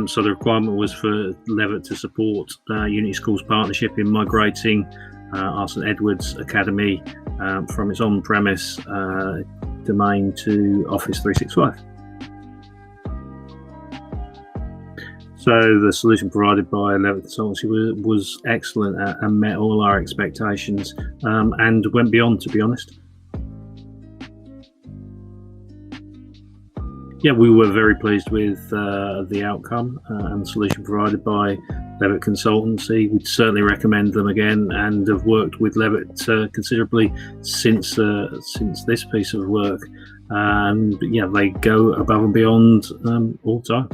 So the requirement was for Levitt to support Unity Schools partnership in migrating our St Edward's Academy from its on-premise domain to Office 365. So the solution provided by Levitt Consultancy was excellent and met all our expectations and went beyond, to be honest. Yeah, we were very pleased with the outcome and the solution provided by Levitt Consultancy. We'd certainly recommend them again, and have worked with Levitt considerably since this piece of work. And yeah, they go above and beyond all the time.